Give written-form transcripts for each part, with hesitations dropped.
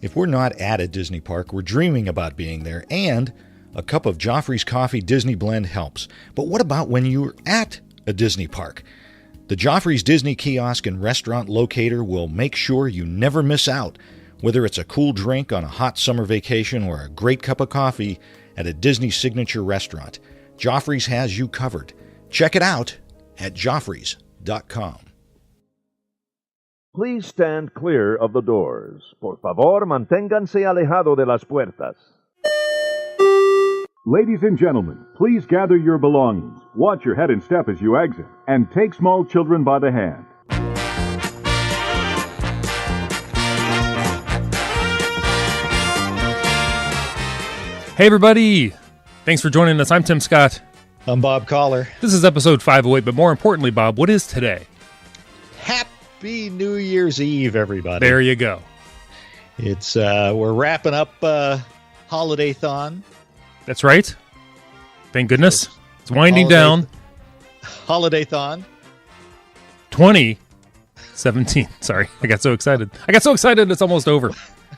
If we're not at a Disney park, we're dreaming about being there, and a cup of Joffrey's Coffee Disney Blend helps. But what about when you're at a Disney park? The Joffrey's Disney Kiosk and Restaurant Locator will make sure you never miss out. Whether it's a cool drink on a hot summer vacation or a great cup of coffee at a Disney signature restaurant, Joffrey's has you covered. Check it out at joffreys.com. Please stand clear of the doors. Por favor, manténganse alejado de las puertas. Ladies and gentlemen, please gather your belongings. Watch your head and step as you exit, and take small children by the hand. Hey everybody! Thanks for joining us. I'm Tim Scott. I'm Bob Collar. This is episode 508, but more importantly, Bob, what is today? Happy New Year's Eve, everybody. There you go. It's we're wrapping up HolidayThon. That's right. Thank goodness. It's winding down. HolidayThon 2017. Sorry, I got so excited. It's almost over.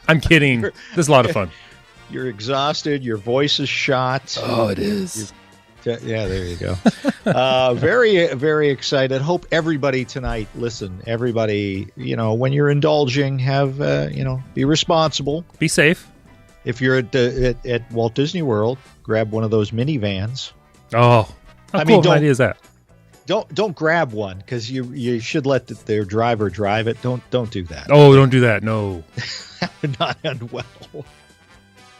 I'm kidding. This is a lot of fun. You're exhausted. Your voice is shot. Oh, it is. Yeah, there you go. Very, very excited. Hope everybody tonight, listen, everybody, when you're indulging, have, be responsible. Be safe. If you're at Walt Disney World, grab one of those minivans. Oh, how cool of an idea is that? Don't grab one, because you should let their driver drive it. Don't do that. Oh, don't do that. No. Not end well.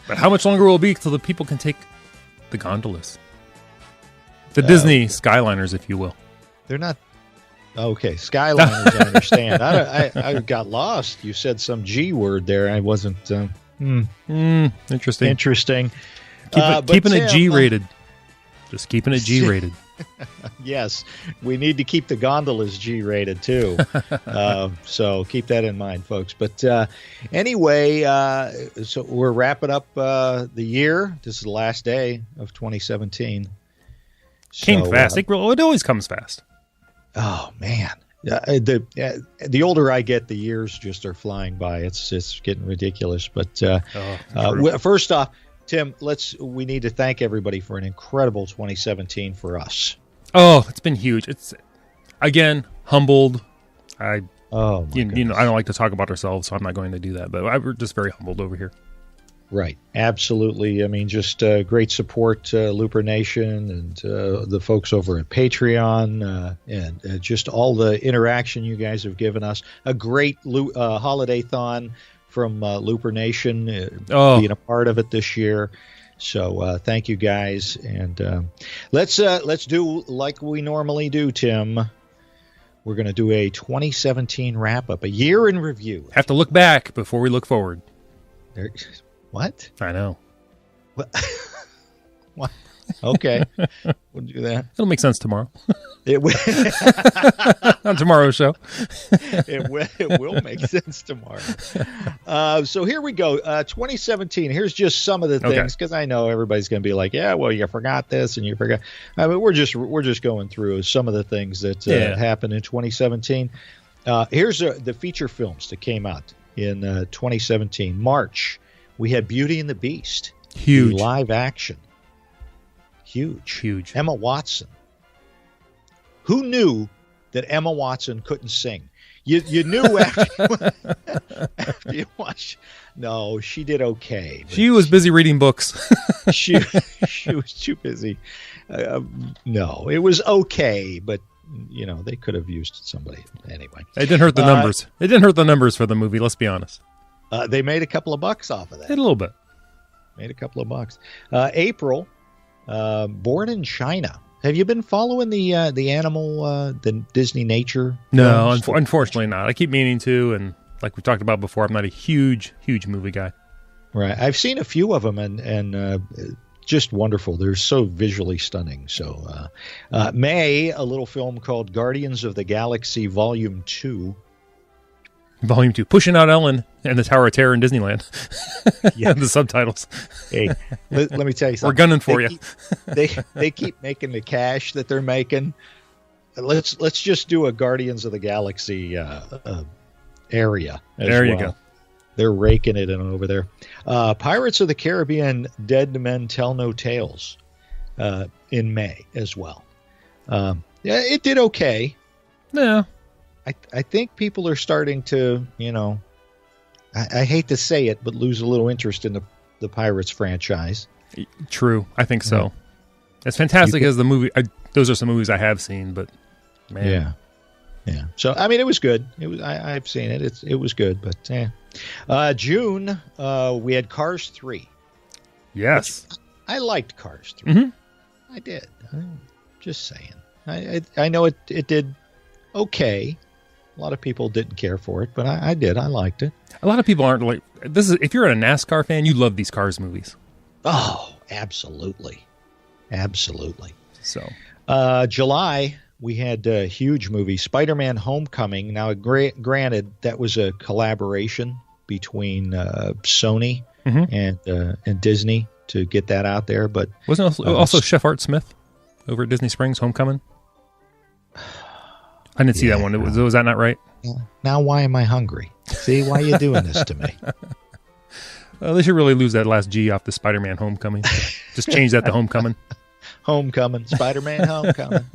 But how much longer will it be till the people can take the gondolas? The Disney Skyliners, if you will. They're not... Okay, Skyliners, I understand. I got lost. You said some G word there. I wasn't... Interesting. Keeping it G-rated. Just keeping it G-rated. Yes, we need to keep the gondolas G-rated, too. So keep that in mind, folks. But anyway, so we're wrapping up the year. This is the last day of 2017. Came fast. It always comes fast. Oh, man. The older I get, the years just are flying by. It's getting ridiculous. But first off, Tim, we need to thank everybody for an incredible 2017 for us. Oh, it's been huge. It's again humbled. I don't like to talk about ourselves, so I'm not going to do that. But we're just very humbled over here. Right, absolutely. I mean, just great support, Looper Nation, and the folks over at Patreon, and just all the interaction you guys have given us. A great HolidayThon from Looper Nation, being a part of it this year. So thank you guys, and let's do like we normally do, Tim. We're going to do a 2017 wrap up, a year in review. Have to look back before we look forward. What? I know. What? Okay. We'll do that. It'll make sense tomorrow. It will. On tomorrow's show. It will make sense tomorrow. So here we go. 2017. Here's just some of the things, because I know everybody's going to be like, yeah, well, you forgot this and you forgot. I mean, we're just going through some of the things that happened in 2017. Here's the feature films that came out in 2017. March. We had Beauty and the Beast. Huge. Live action. Huge. Emma Watson. Who knew that Emma Watson couldn't sing? You knew after you watched. No, she did okay. She was busy reading books. she was too busy. No, it was okay, but they could have used somebody anyway. It didn't hurt the numbers. It didn't hurt the numbers for the movie. Let's be honest. They made a couple of bucks off of that. Did a little bit. Made a couple of bucks. April, Born in China. Have you been following the animal, the Disney nature? No, unfortunately not. I keep meaning to, and like we talked about before, I'm not a huge movie guy. Right. I've seen a few of them, and just wonderful. They're so visually stunning. So, May, a little film called Guardians of the Galaxy Volume 2. Volume 2. Pushing out Ellen and the Tower of Terror in Disneyland. Yeah. The subtitles. Hey, let me tell you something. We're gunning for you. They keep making the cash that they're making. Let's just do a Guardians of the Galaxy area. There you go. They're raking it in over there. Pirates of the Caribbean: Dead Men Tell No Tales in May as well. Yeah, it did okay. Yeah. I think people are starting to, I hate to say it, but lose a little interest in the Pirates franchise. True. I think so. As fantastic as the movie, those are some movies I have seen, but man. Yeah. So, I mean, it was good. I've seen it. It was good, but June, we had Cars 3. Yes. I liked Cars 3. Mm-hmm. I did. I'm just saying. I know it did okay. A lot of people didn't care for it, but I did. I liked it. A lot of people aren't like this. If you're a NASCAR fan, you love these Cars movies. Oh, absolutely. So, July, we had a huge movie, Spider-Man: Homecoming. Now, granted, that was a collaboration between Sony and Disney to get that out there. But wasn't also Chef Art Smith over at Disney Springs Homecoming? I didn't see that one. Was that not right? Now, why am I hungry? See, why are you doing this to me? They should really lose that last G off the Spider-Man Homecoming. Just change that to Homecoming. Homecoming. Spider-Man Homecoming.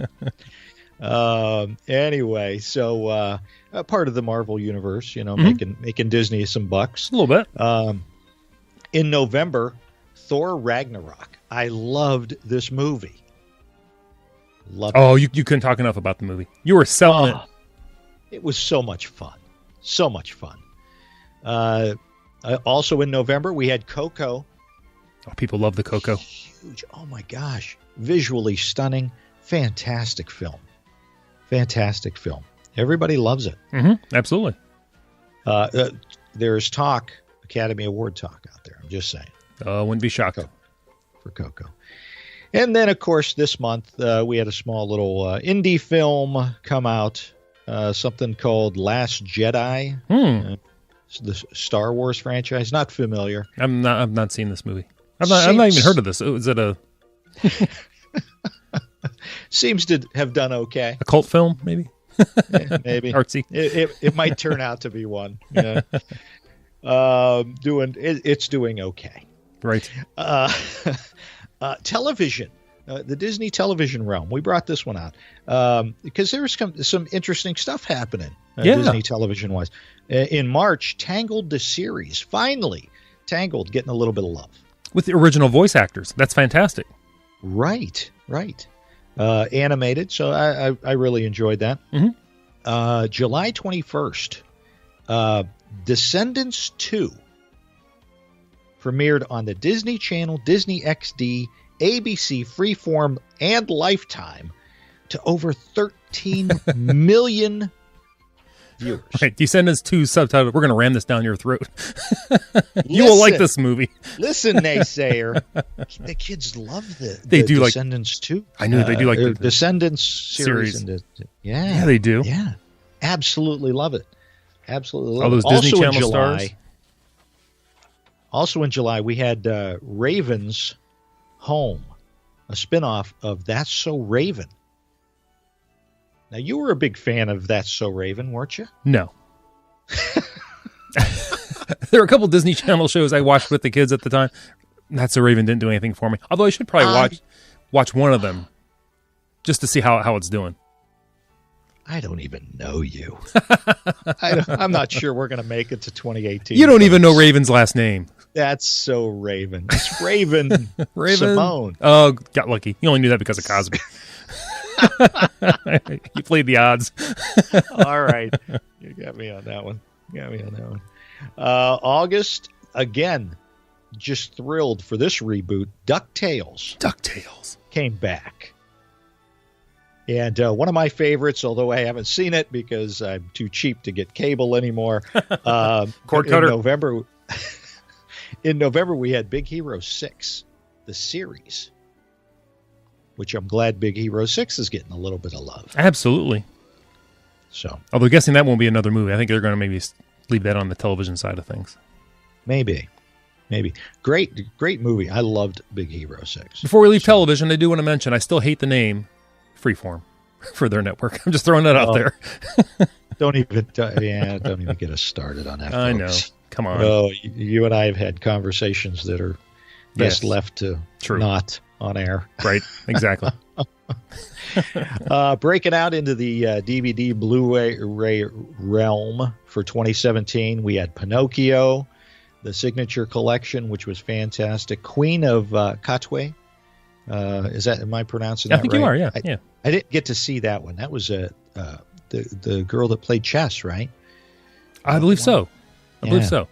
Anyway, so part of the Marvel universe, making Disney some bucks. A little bit. In November, Thor Ragnarok. I loved this movie. You couldn't talk enough about the movie. You were selling it. It was so much fun. So much fun. Also in November, we had Coco. Oh, people love the Coco. Huge. Oh, my gosh. Visually stunning. Fantastic film. Everybody loves it. Mm-hmm. Absolutely. There's talk, Academy Award talk out there. I'm just saying. Wouldn't be shocked. For Coco. And then, of course, this month, we had a small little indie film come out, something called Last Jedi, the Star Wars franchise. Not familiar. I've not seen this movie. I've not even heard of this. Is it a... Seems to have done okay. A cult film, maybe? Yeah, maybe. Artsy. It might turn out to be one. Yeah. It's doing okay. Right. Television, the Disney television realm. We brought this one out because there was some interesting stuff happening Disney television wise. In March, Tangled the series. Finally, Tangled getting a little bit of love. With the original voice actors. That's fantastic. Right. Animated, so I really enjoyed that. Mm-hmm. July 21st, Descendants 2 premiered on the Disney Channel, Disney XD, ABC, Freeform, and Lifetime to over 13 million viewers. Right, Descendants 2 subtitled, we're going to ram this down your throat. You will like this movie. Listen, naysayer. The kids love the Descendants 2. I knew they do like the Descendants series. Yeah, they do. Yeah, absolutely love it. Absolutely love all those it. Disney Channel stars. Also in July, we had Raven's Home, a spinoff of That's So Raven. Now, you were a big fan of That's So Raven, weren't you? No. There were a couple Disney Channel shows I watched with the kids at the time. That's So Raven didn't do anything for me. Although I should probably watch one of them just to see how it's doing. I don't even know you. I'm not sure we're going to make it to 2018. You don't even know Raven's last name. That's So Raven. It's Raven. Simone. Oh, got lucky. You only knew that because of Cosby. You played the odds. All right. You got me on that one. August, again, just thrilled for this reboot. DuckTales came back. And one of my favorites, although I haven't seen it because I'm too cheap to get cable anymore. Cord cutter. In November, we had Big Hero 6, the series, which I'm glad Big Hero 6 is getting a little bit of love. Absolutely. So, although guessing that won't be another movie. I think they're going to maybe leave that on the television side of things. Maybe. Great movie. I loved Big Hero 6. Before we leave television, I do want to mention I still hate the name Freeform for their network. I'm just throwing that out there. Don't even get us started on that. I know. Come on. Oh, you and I have had conversations that are best left to not on air. Right, exactly. Breaking out into the DVD Blu-ray realm for 2017, we had Pinocchio, the Signature Collection, which was fantastic. Queen of Katwe. Am I pronouncing that right? I think you are, yeah. I didn't get to see that one. That was the girl that played chess, right? I believe so. I believe so.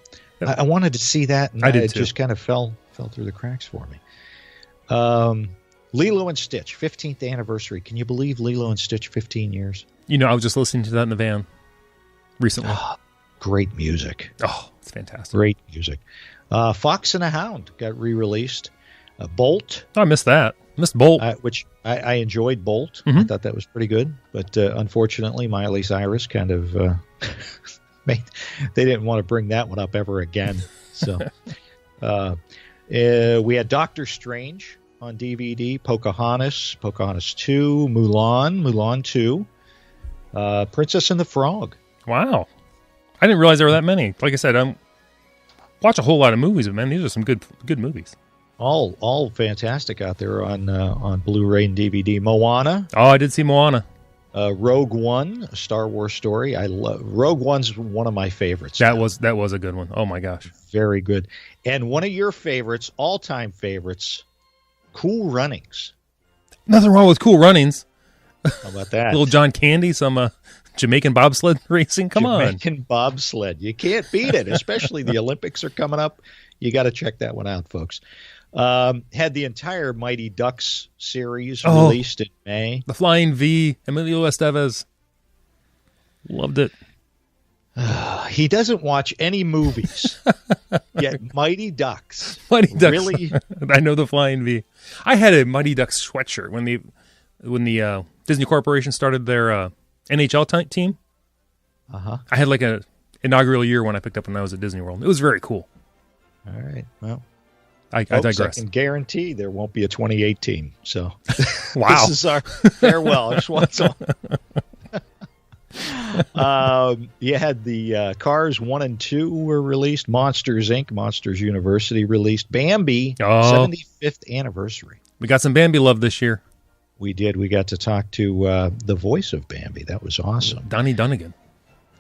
I wanted to see that, and it just kind of fell through the cracks for me. Lilo and Stitch, 15th anniversary. Can you believe Lilo and Stitch 15 years? I was just listening to that in the van recently. Great music. Oh, it's fantastic. Great music. Fox and the Hound got re-released. Bolt. Oh, I missed that. Missed Bolt. Which I enjoyed Bolt. Mm-hmm. I thought that was pretty good. But unfortunately, Miley Cyrus kind of they didn't want to bring that one up ever again. So we had Doctor Strange on DVD, Pocahontas 2, Mulan 2, Princess and the Frog. Wow. I didn't realize there were that many. Like I said, I don't watch a whole lot of movies, but man, these are some good movies. All fantastic out there on Blu-ray and DVD. Moana. Oh, I did see Moana. Rogue One, a Star Wars story. I love Rogue One's one of my favorites. That was a good one. Oh my gosh, very good. And one of your favorites, all-time favorites, Cool Runnings. Nothing wrong with Cool Runnings. How about that? Little John Candy, some Jamaican bobsled racing. Come on, Jamaican bobsled. You can't beat it. Especially the Olympics are coming up. You got to check that one out, folks. Had the entire Mighty Ducks series released in May. The Flying V, Emilio Estevez. Loved it. He doesn't watch any movies. Yet Mighty Ducks. Mighty Ducks. Really? I know the Flying V. I had a Mighty Ducks sweatshirt when the Disney Corporation started their NHL team. Uh-huh. I had like a inaugural year when I picked up when I was at Disney World. It was very cool. All right. Well, I digress. I can guarantee there won't be a 2018. So, wow. This is our farewell. I just want some. You had the Cars 1 and 2 were released. Monsters, Inc., Monsters University released. Bambi, 75th anniversary. We got some Bambi love this year. We did. We got to talk to the voice of Bambi. That was awesome. Donnie Dunnigan.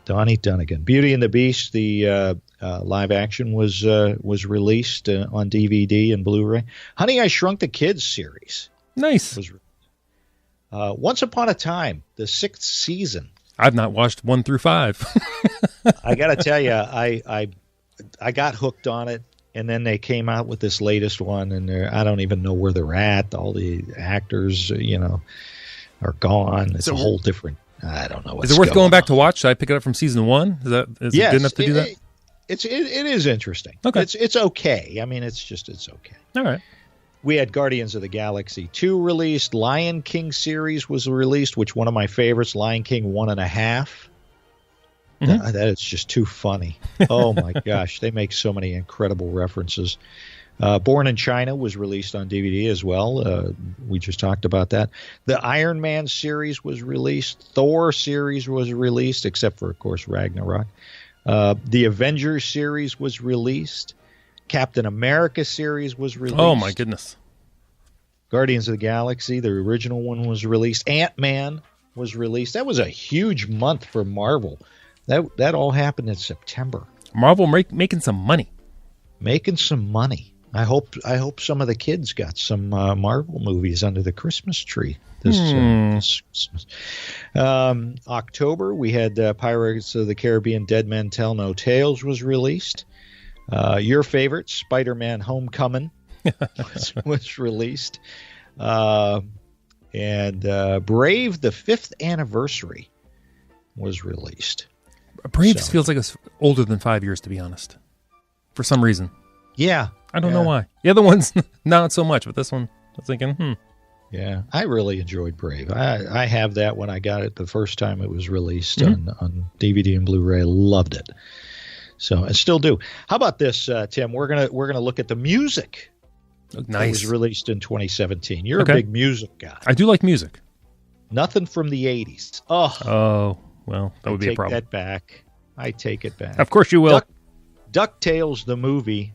Beauty and the Beast, the live action was released on DVD and Blu-ray. Honey, I Shrunk the Kids series. Nice. Once Upon a Time, the 6th season. I've not watched 1 through 5. I got to tell you, I got hooked on it, and then they came out with this latest one, and I don't even know where they're at. All the actors, are gone. It's a whole different. I don't know what's Is it worth going back on. to watch? Should I pick it up from season 1? Is it good enough to do that? It is interesting. Okay. It's okay. I mean, it's okay. All right. We had Guardians of the Galaxy 2 released. Lion King series was released, which one of my favorites, Lion King 1.5. Mm-hmm. That is just too funny. Oh, my gosh. They make so many incredible references. Born in China was released on DVD as well. We just talked about that. The Iron Man series was released. Thor series was released, except for, of course, Ragnarok. The Avengers series was released. Captain America series was released. Oh, my goodness. Guardians of the Galaxy, the original one, was released. Ant-Man was released. That was a huge month for Marvel. That all happened in September. Marvel making some money. Making some money. I hope some of the kids got some Marvel movies under the Christmas tree this Christmas. October, we had Pirates of the Caribbean Dead Men Tell No Tales was released. Your favorite, Spider-Man Homecoming, was released. And Brave, the 5th anniversary, was released. Brave feels like it's older than 5 years, to be honest, for some reason. Yeah. I don't know why. The other one's not so much, but this one, I was thinking, Yeah, I really enjoyed Brave. I have that when I got it the first time it was released on DVD and Blu-ray. I loved it. So I still do. How about this, Tim? We're gonna look at the music. Nice. That was released in 2017. You're a big music guy. I do like music. Nothing from the 80s. Oh, well, that would be a problem. I take it back. Of course you will. DuckTales, the movie,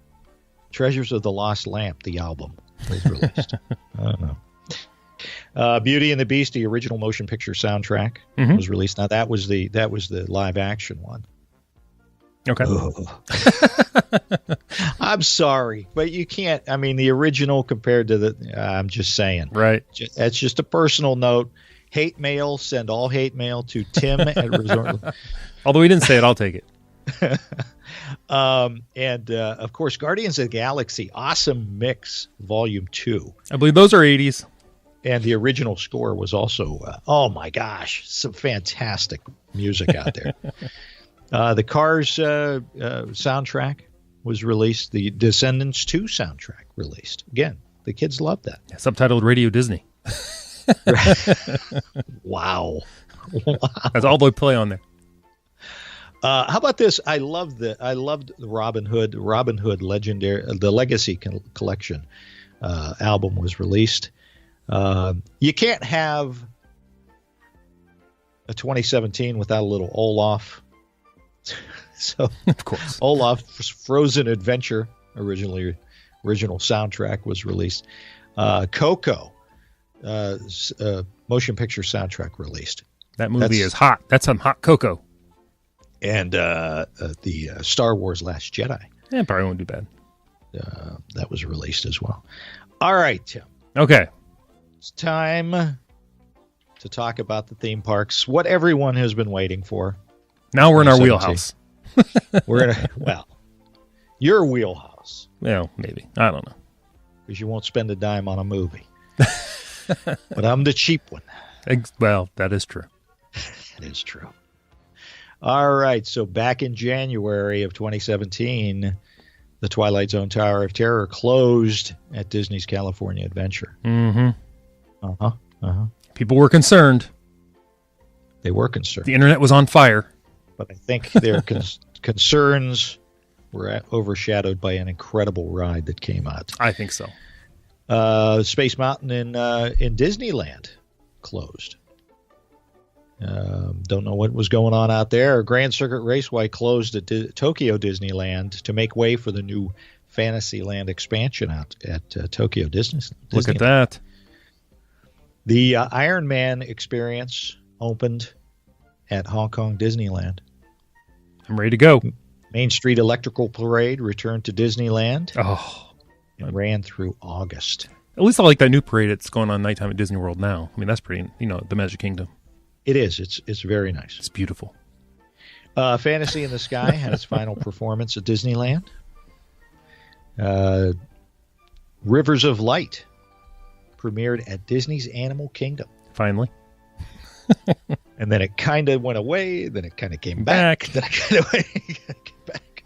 Treasures of the Lost Lamp, the album, was released. I don't know. Beauty and the Beast, the original motion picture soundtrack, was released. Now that was the live action one. Okay. I'm sorry, but you can't. I mean, the original compared to the. I'm just saying. Right. That's just a personal note. Hate mail. Send all hate mail to Tim at Resort. Although he didn't say it, I'll take it. And of course, Guardians of the Galaxy, Awesome Mix, Volume 2. I believe those are 80s. And the original score was also, oh my gosh, some fantastic music out there. The Cars soundtrack was released. The Descendants 2 soundtrack released. Again, the kids loved that. Yeah, subtitled Radio Disney. Wow. That's all they play on there. How about this? I loved the Robin Hood Legendary, the Legacy Collection album was released. You can't have a 2017 without a little Olaf. So, of course, Olaf's Frozen Adventure original soundtrack was released. Coco, motion picture soundtrack released. That movie is hot. That's some hot cocoa. And the Star Wars Last Jedi. Yeah, probably won't do bad. That was released as well. All right, Tim. Okay. It's time to talk about the theme parks, what everyone has been waiting for. Now we're in our wheelhouse. We're in your wheelhouse. Well, maybe. I don't know. Because you won't spend a dime on a movie. But I'm the cheap one. Well, that is true. That is true. All right. So back in January of 2017, the Twilight Zone Tower of Terror closed at Disney's California Adventure. People were concerned. They were concerned. The internet was on fire. But I think their concerns were overshadowed by an incredible ride that came out. I think so. Space Mountain in Disneyland closed. Don't know what was going on out there. Grand Circuit Raceway closed at Tokyo Disneyland to make way for the new Fantasyland expansion out at Tokyo Disneyland. Look at that. The Iron Man experience opened at Hong Kong Disneyland. I'm ready to go. Main Street Electrical Parade returned to Disneyland. Oh. And ran through August. At least I like that new parade that's going on nighttime at Disney World now. I mean, that's pretty, the Magic Kingdom. It is. It's very nice. It's beautiful. Fantasy in the Sky had its final performance at Disneyland. Rivers of Light premiered at Disney's Animal Kingdom. Finally. And then it kind of went away. Then it kind of came back. Then it kind of came back.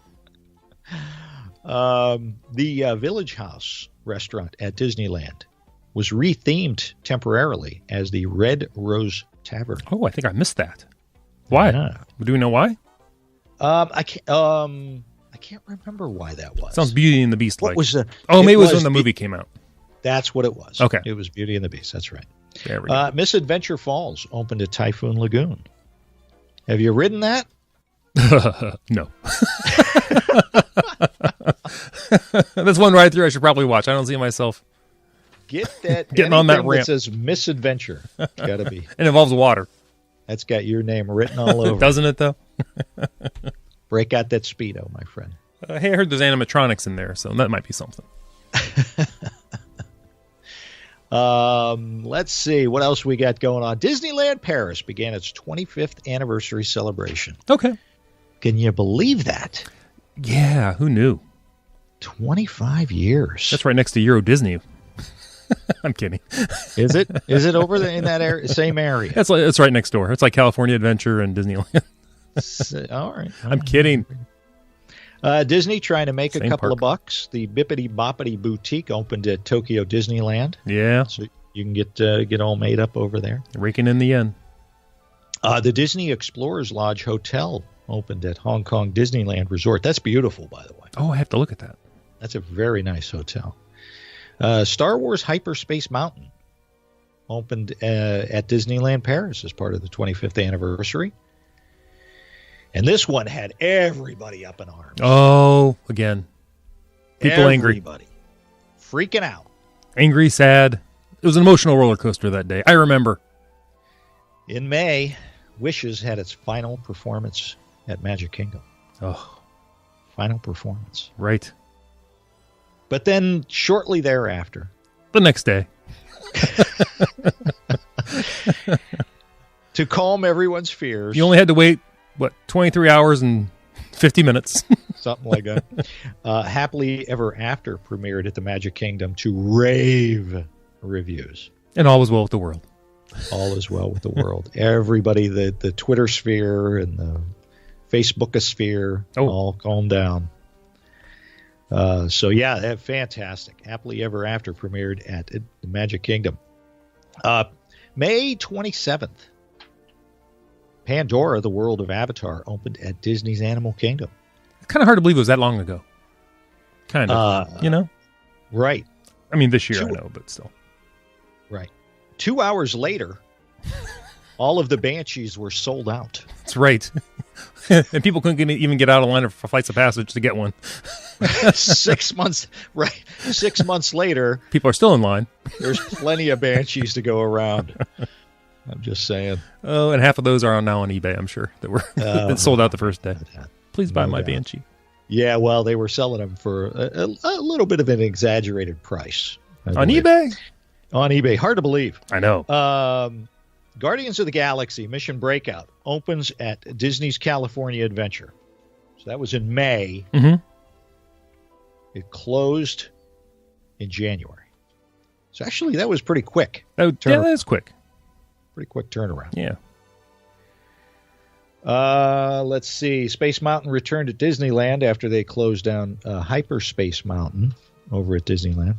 The Village House restaurant at Disneyland was rethemed temporarily as the Red Rose Tavern. Oh, I think I missed that. Why? Yeah. Do we know why? I can't remember why that was. Sounds Beauty and the Beast like. What was the? Oh, maybe it was when the movie came out. That's what it was. Okay. It was Beauty and the Beast. That's right. There we go. Misadventure Falls opened at Typhoon Lagoon. Have you ridden that? No. That's one ride through I should probably watch. I don't see myself getting on that ramp. That says Misadventure. Got to be. It involves water. That's got your name written all over. Doesn't it, though? Break out that Speedo, my friend. Hey, I heard there's animatronics in there, so that might be something. Let's see what else we got going on. Disneyland Paris began its 25th anniversary celebration. Okay. Can you believe that? Yeah, who knew? 25 years. That's right next to Euro Disney. I'm kidding. Is it? Is it over in that same area? It's right next door. It's like California Adventure and Disneyland. All right. I'm kidding. Disney trying to make Same a couple park. of bucks. The Bippity Boppity Boutique opened at Tokyo Disneyland. Yeah. So you can get all made up over there. Raking in the yen. The Disney Explorers Lodge Hotel opened at Hong Kong Disneyland Resort. That's beautiful, by the way. Oh, I have to look at that. That's a very nice hotel. Star Wars Hyperspace Mountain opened at Disneyland Paris as part of the 25th anniversary. And this one had everybody up in arms. Oh, again. People angry. Everybody freaking out. Angry, sad. It was an emotional roller coaster that day. I remember. In May, Wishes had its final performance at Magic Kingdom. Oh. Final performance. Right. But then shortly thereafter. The next day. To calm everyone's fears. You only had to wait, 23 hours and 50 minutes. Something like that. Happily Ever After premiered at the Magic Kingdom to rave reviews. And all was well with the world. All is well with the world. Everybody, the Twitter sphere and the Facebookosphere, all calmed down. So, yeah, fantastic. Happily Ever After premiered at the Magic Kingdom. May 27th, Pandora, the World of Avatar, opened at Disney's Animal Kingdom. It's kind of hard to believe it was that long ago. Kind of, Right. I mean, this year I know, but still. Right. 2 hours later, all of the Banshees were sold out. That's right. And people couldn't even get out of line for Flights of Passage to get one. 6 months, right. 6 months later. People are still in line. There's plenty of Banshees to go around. I'm just saying. Oh, and half of those are now on eBay, I'm sure, that were that sold out the first day. Please buy my Banshee. Yeah, well, they were selling them for a little bit of an exaggerated price. On eBay? On eBay. Hard to believe. I know. Guardians of the Galaxy Mission Breakout opens at Disney's California Adventure. So that was in May. Mm-hmm. It closed in January. So actually, that was pretty quick. Yeah, that is quick. Pretty quick turnaround. Yeah. Let's see. Space Mountain returned to Disneyland after they closed down Hyperspace Mountain over at Disneyland.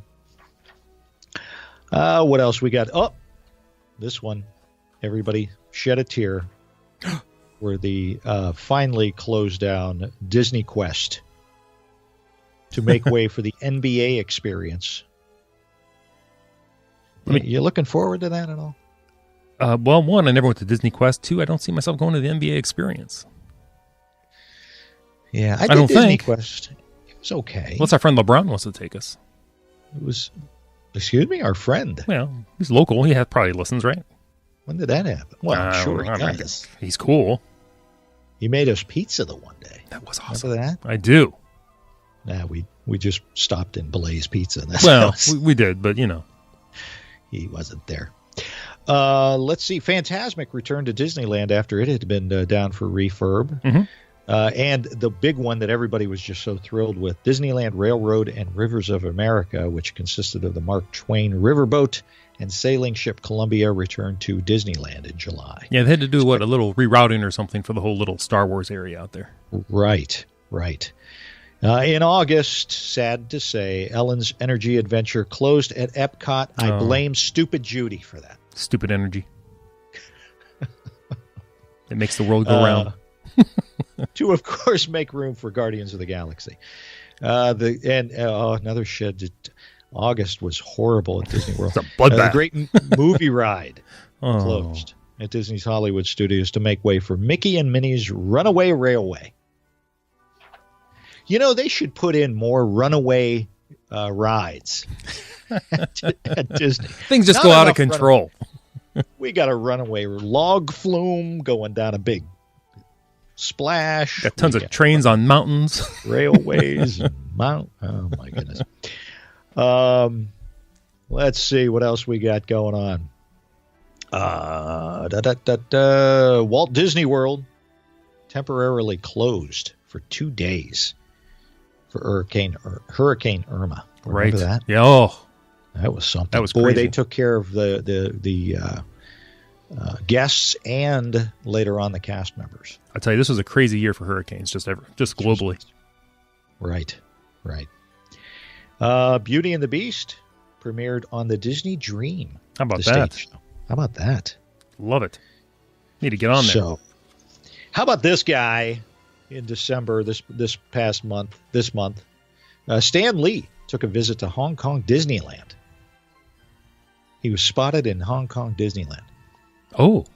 What else we got? Oh, this one. Everybody shed a tear where they finally closed down Disney Quest to make way for the NBA experience. You looking forward to that at all? Well, one, I never went to Disney Quest. Two, I don't see myself going to the NBA experience. Yeah, I did Disney Quest. It was okay. What's our friend LeBron wants to take us? It was, excuse me, our friend. Well, he's local. He probably listens, right? When did that happen? Well, I'm sure he does. He's cool. He made us pizza the one day. That was awesome. Remember that? I do. Nah, we just stopped in Blaze Pizza. Well, we did, but he wasn't there. Let's see. Fantasmic returned to Disneyland after it had been down for refurb. Mm-hmm. And the big one that everybody was just so thrilled with, Disneyland Railroad and Rivers of America, which consisted of the Mark Twain riverboat and sailing ship Columbia, returned to Disneyland in July. Yeah, they had to do, a little rerouting or something for the whole little Star Wars area out there. Right. In August, sad to say, Ellen's Energy Adventure closed at Epcot. I blame stupid Judy for that. Stupid energy. It makes the world go round. To, of course, make room for Guardians of the Galaxy. Another shed. August was horrible at Disney World. It's a bloodbath. The great movie ride closed at Disney's Hollywood Studios to make way for Mickey and Minnie's Runaway Railway. They should put in more runaway rides at Disney. Things just go out of control. We got a runaway log flume going down a big splash. Got tons of trains on mountains. Railways. And oh, my goodness. Let's see what else we got going on. Walt Disney World temporarily closed for 2 days for Hurricane Irma. Remember that? Yeah. Oh, that was something. That was crazy. They took care of the guests and later on the cast members. I tell you, this was a crazy year for hurricanes, just globally. Right. Beauty and the Beast premiered on the Disney Dream. How about that? Show. How about that? Love it. Need to get on there. So, how about this guy in December, this month, Stan Lee took a visit to Hong Kong Disneyland. He was spotted in Hong Kong Disneyland. Oh.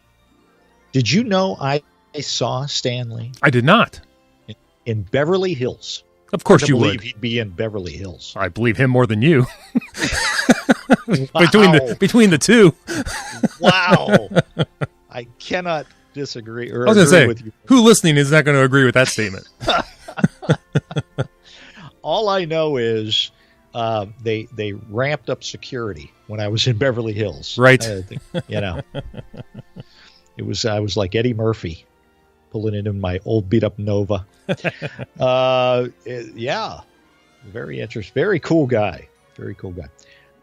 Did you know I saw Stanley I did not. in Beverly Hills. Of course you believe would. He'd be in Beverly Hills. I believe him more than you. Wow. between the two. Wow. I cannot disagree or I was going to agree say, with you. who listening is not going to agree with that statement? All I know is they ramped up security when I was in Beverly Hills. Right. I was like Eddie Murphy pulling into my old beat up Nova. Yeah. Very interesting. Very cool guy. Very cool guy.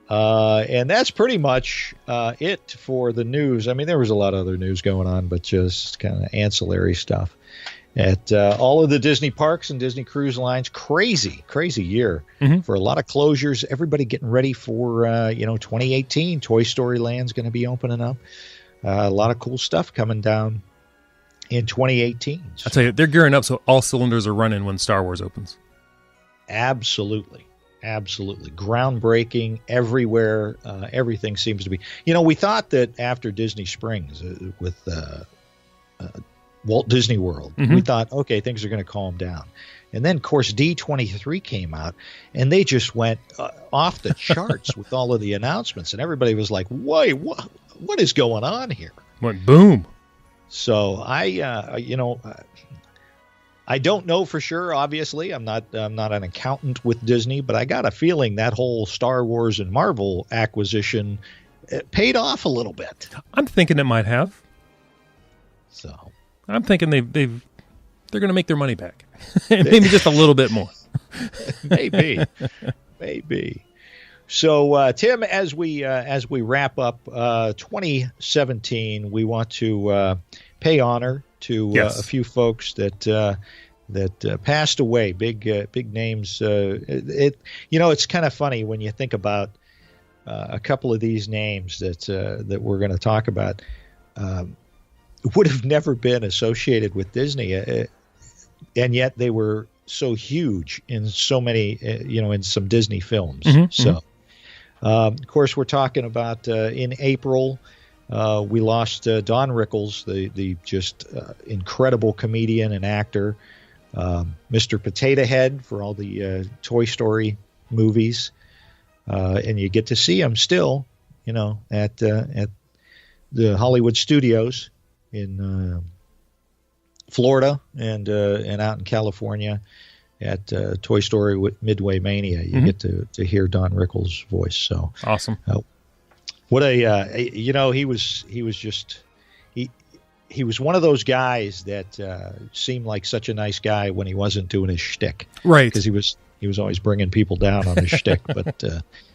And that's pretty much it for the news. I mean, there was a lot of other news going on, but just kind of ancillary stuff at all of the Disney parks and Disney Cruise Lines. Crazy year for a lot of closures. Everybody getting ready for 2018. Toy Story Land's going to be opening up. A lot of cool stuff coming down in 2018. I'll tell you, they're gearing up so all cylinders are running when Star Wars opens. Absolutely. Groundbreaking everywhere. Everything seems to be. We thought that after Disney Springs with Walt Disney World, we thought, okay, things are going to calm down. And then, of course, D23 came out, and they just went off the charts with all of the announcements. And everybody was like, wait, what is going on here? Went boom. So I don't know for sure. Obviously, I'm not an accountant with Disney, but I got a feeling that whole Star Wars and Marvel acquisition paid off a little bit. I'm thinking it might have. So I'm thinking they're going to make their money back, maybe just a little bit more. maybe. So Tim, as we wrap up 2017, we want to pay honor to a few folks that passed away. Big names. It's kind of funny when you think about a couple of these names that we're going to talk about would have never been associated with Disney, and yet they were so huge in so many, in some Disney films. So, of course, we're talking about in April. We lost Don Rickles, the just incredible comedian and actor, Mr. Potato Head for all the Toy Story movies, and you get to see him still, at the Hollywood Studios in Florida and out in California at Toy Story Midway Mania. You get to hear Don Rickles' voice. So awesome. What he was just he was one of those guys that seemed like such a nice guy when he wasn't doing his shtick, right? Because he was always bringing people down on his shtick, but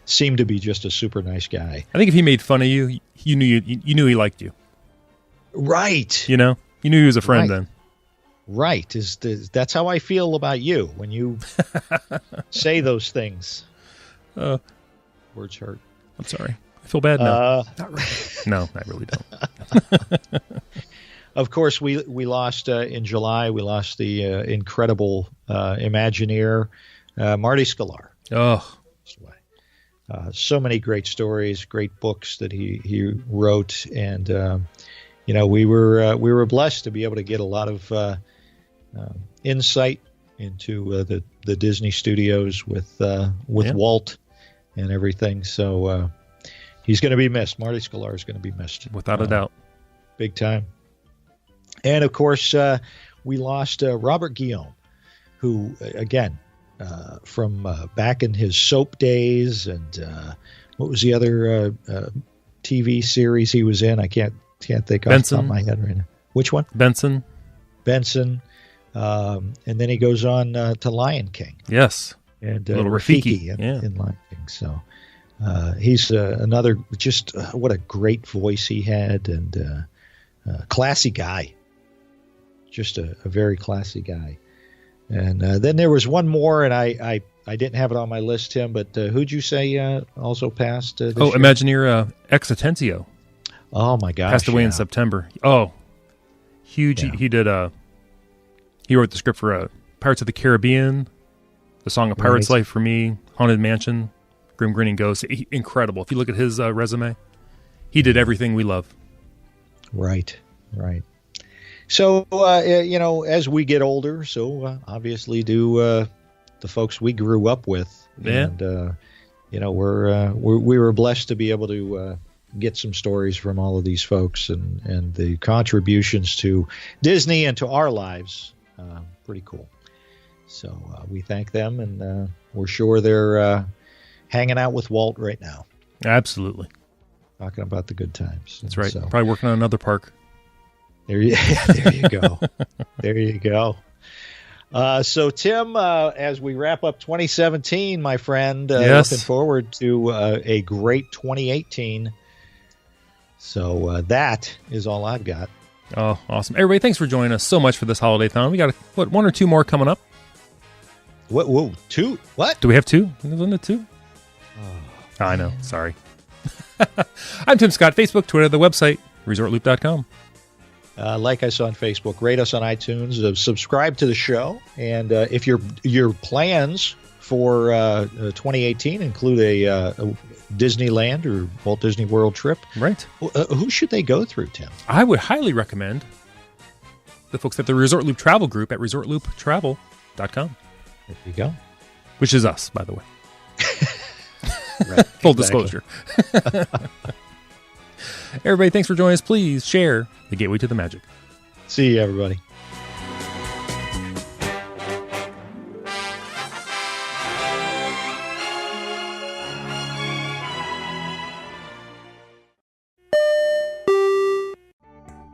seemed to be just a super nice guy. I think if he made fun of you, you knew he liked you, right? You knew he was a friend then. Right. That's how I feel about you when you say those things. Words hurt. I'm sorry. I feel bad now. Not really. No, I really don't. Of course, we lost in July. We lost the incredible Imagineer, Marty Sklar. Oh, so many great stories, great books that he wrote, and we were blessed to be able to get a lot of insight into the Disney studios with Walt and everything. So he's going to be missed. Marty Sklar is going to be missed without a doubt, big time. And of course, we lost Robert Guillaume, who again from back in his soap days, and what was the other TV series he was in? I can't think off the top of my head right now. Which one? Benson. And then he goes on to Lion King. Yes. And little Rafiki in Lion King. So he's another, just what a great voice he had, and classy guy. Just a very classy guy. And then there was one more, and I didn't have it on my list, Tim, but who'd you say also passed this year? Imagineer Ex Atencio. Oh, my gosh. Passed away in September. Oh, huge. Yeah. He did. He wrote the script for Pirates of the Caribbean, The Song of Pirates' Life for Me, Haunted Mansion, Grim Grinning Ghost. Incredible. If you look at his resume, he did everything we love. Right. So, as we get older, so obviously do the folks we grew up with. Yeah. And, we were blessed to be able to get some stories from all of these folks and the contributions to Disney and to our lives. Pretty cool. So we thank them, and we're sure they're hanging out with Walt right now. Absolutely. Talking about the good times. That's right. So, probably working on another park. there you go. There you go. So, Tim, as we wrap up 2017, my friend, yes. Looking forward to a great 2018. So that is all I've got. Oh, awesome. Everybody, thanks for joining us so much for this Holiday-thon. We got, one or two more coming up? What? Whoa, two? What? Do we have two? Isn't it two? Oh, I know. Sorry. I'm Tim Scott. Facebook, Twitter, the website, ResortLoop.com. Like us on Facebook, rate us on iTunes, subscribe to the show, and if your plans for 2018 include a Disneyland or Walt Disney World trip, right? Who should they go through, Tim? I would highly recommend the folks at the Resort Loop Travel Group at ResortLoopTravel.com. There you go. Which is us, by the way. Right, full disclosure. Everybody, thanks for joining us. Please share the gateway to the magic. See you, everybody.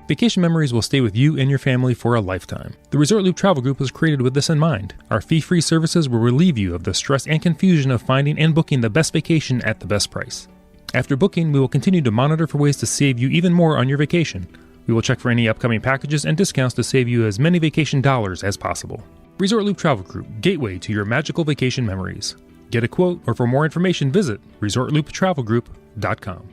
Vacation memories will stay with you and your family for a lifetime. The Resort Loop Travel Group was created with this in mind. Our fee-free services will relieve you of the stress and confusion of finding and booking the best vacation at the best price. After booking, we will continue to monitor for ways to save you even more on your vacation. We will check for any upcoming packages and discounts to save you as many vacation dollars as possible. Resort Loop Travel Group, gateway to your magical vacation memories. Get a quote, or for more information, visit ResortLoopTravelGroup.com.